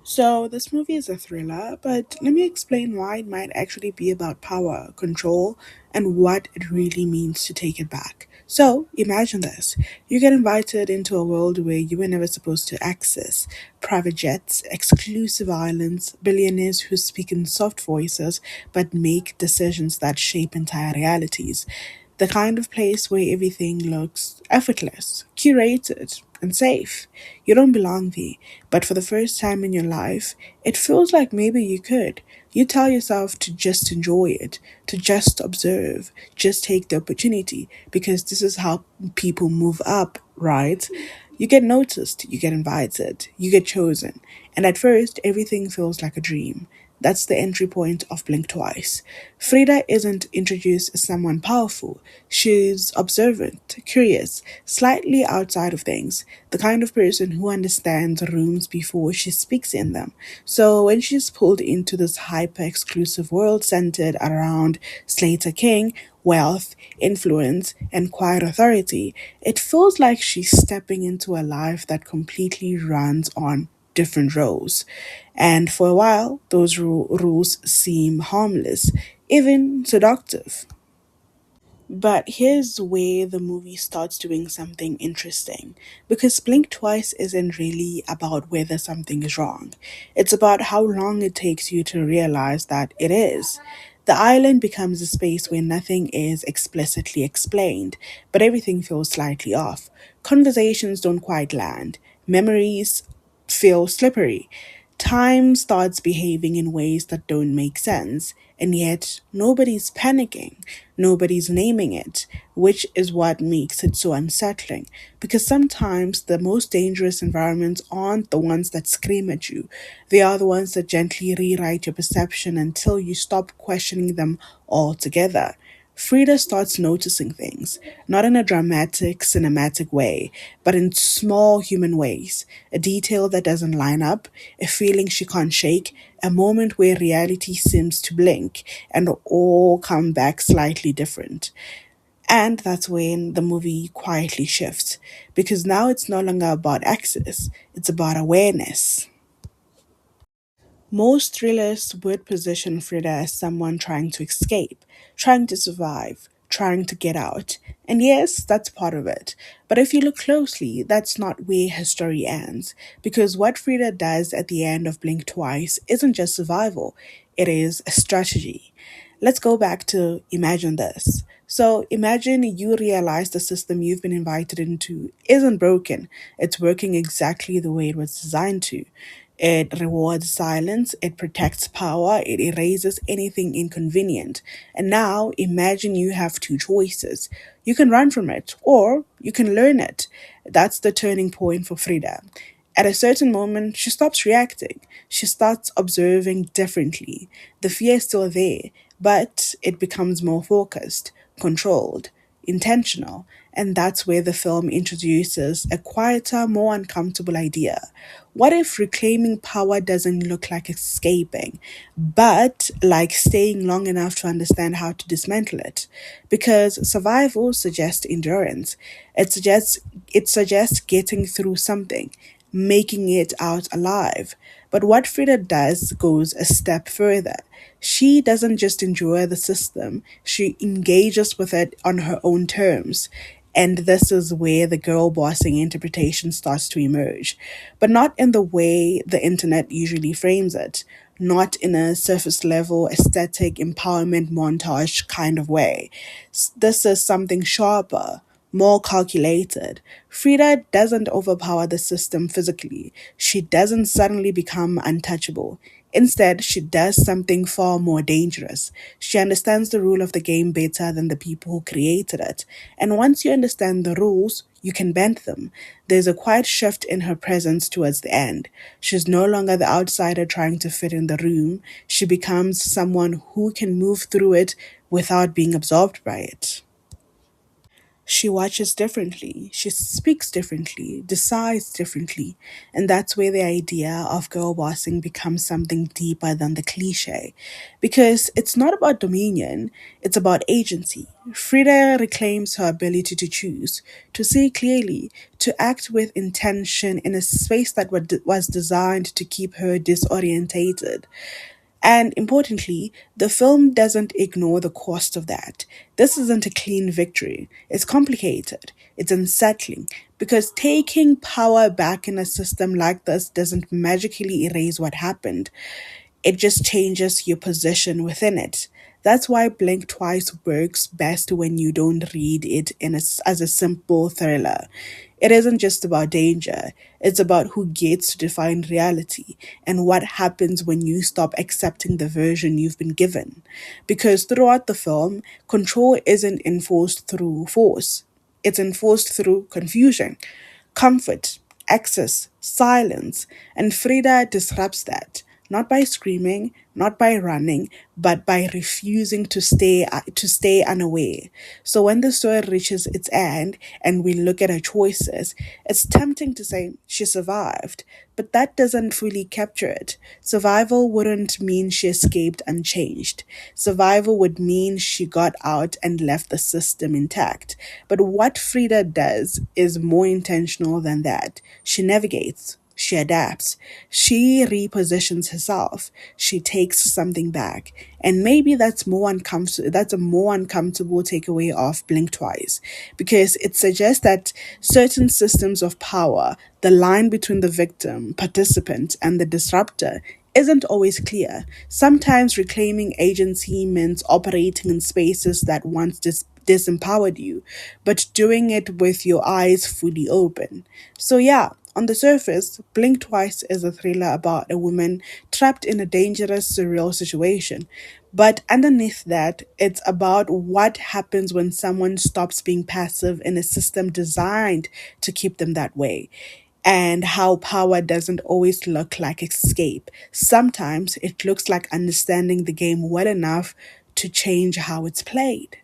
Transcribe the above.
So, this movie is a thriller, but let me explain why it might actually be about power, control, and what it really means to take it back. So, imagine this. You get invited into a world where you were never supposed to access private jets, exclusive islands, billionaires who speak in soft voices but make decisions that shape entire realities. The kind of place where everything looks effortless, curated, and safe. You don't belong there, but for the first time in your life, it feels like maybe you could. You tell yourself to just enjoy it, to just observe, just take the opportunity, because this is how people move up, right? You get noticed, you get invited, you get chosen, and at first, everything feels like a dream. That's the entry point of Blink Twice. Frida isn't introduced as someone powerful. She's observant, curious, slightly outside of things, the kind of person who understands rooms before she speaks in them. So when she's pulled into this hyper exclusive world centered around Slater King, wealth, influence, and quiet authority, it feels like she's stepping into a life that completely runs on different roles. And for a while, those rules seem harmless, even seductive. But here's where the movie starts doing something interesting. Because Blink Twice isn't really about whether something is wrong, it's about how long it takes you to realize that it is. The island becomes a space where nothing is explicitly explained, but everything feels slightly off. Conversations don't quite land, memories feel slippery. Time starts behaving in ways that don't make sense, and yet nobody's panicking, nobody's naming it, which is what makes it so unsettling. Because sometimes the most dangerous environments aren't the ones that scream at you, they are the ones that gently rewrite your perception until you stop questioning them altogether. Frida starts noticing things, not in a dramatic, cinematic way, but in small human ways. A detail that doesn't line up, a feeling she can't shake, a moment where reality seems to blink and all come back slightly different. And that's when the movie quietly shifts, because now it's no longer about access, it's about awareness. Most thrillers would position Frida as someone trying to escape, trying to survive, trying to get out. And yes, that's part of it. But if you look closely, that's not where her story ends. Because what Frida does at the end of Blink Twice isn't just survival, it is a strategy. Let's go back to imagine this. So imagine you realize the system you've been invited into isn't broken. It's working exactly the way it was designed to. It rewards silence, it protects power, it erases anything inconvenient. And now imagine you have two choices. You can run from it or you can learn it. That's the turning point for Frida. At a certain moment, she stops reacting. She starts observing differently. The fear is still there, but it becomes more focused, controlled, intentional. And that's where the film introduces a quieter, more uncomfortable idea. What if reclaiming power doesn't look like escaping, but like staying long enough to understand how to dismantle it? Because survival suggests endurance. It suggests getting through something, making it out alive. But what Frida does goes a step further. She doesn't just enjoy the system, she engages with it on her own terms. And this is where the girl bossing interpretation starts to emerge. But not in the way the internet usually frames it, not in a surface level aesthetic empowerment montage kind of way. This is something sharper, more calculated. Frida doesn't overpower the system physically. She doesn't suddenly become untouchable. Instead, she does something far more dangerous. She understands the rule of the game better than the people who created it. And once you understand the rules, you can bend them. There's a quiet shift in her presence towards the end. She's no longer the outsider trying to fit in the room. She becomes someone who can move through it without being absorbed by it. She watches differently, she speaks differently, decides differently, and that's where the idea of girl bossing becomes something deeper than the cliche. Because it's not about dominion, it's about agency. Frida reclaims her ability to choose, to see clearly, to act with intention in a space that was designed to keep her disorientated. And importantly, the film doesn't ignore the cost of that. This isn't a clean victory. It's complicated. It's unsettling because taking power back in a system like this doesn't magically erase what happened. It just changes your position within it. That's why Blink Twice works best when you don't read it as a simple thriller. It isn't just about danger, it's about who gets to define reality and what happens when you stop accepting the version you've been given. Because throughout the film, control isn't enforced through force, it's enforced through confusion, comfort, access, silence, and Frida disrupts that, not by screaming, not by running, but by refusing to stay unaware. So when the story reaches its end and we look at her choices, it's tempting to say she survived, but that doesn't fully capture it. Survival wouldn't mean she escaped unchanged. Survival would mean she got out and left the system intact. But what Frida does is more intentional than that. She navigates. She adapts. She repositions herself. She takes something back. And maybe that's a more uncomfortable takeaway of Blink Twice because it suggests that certain systems of power, the line between the victim, participant, and the disruptor isn't always clear. Sometimes reclaiming agency means operating in spaces that once disempowered you, but doing it with your eyes fully open. So, yeah, on the surface, Blink Twice is a thriller about a woman trapped in a dangerous, surreal situation. But underneath that, it's about what happens when someone stops being passive in a system designed to keep them that way. And how power doesn't always look like escape. Sometimes it looks like understanding the game well enough to change how it's played.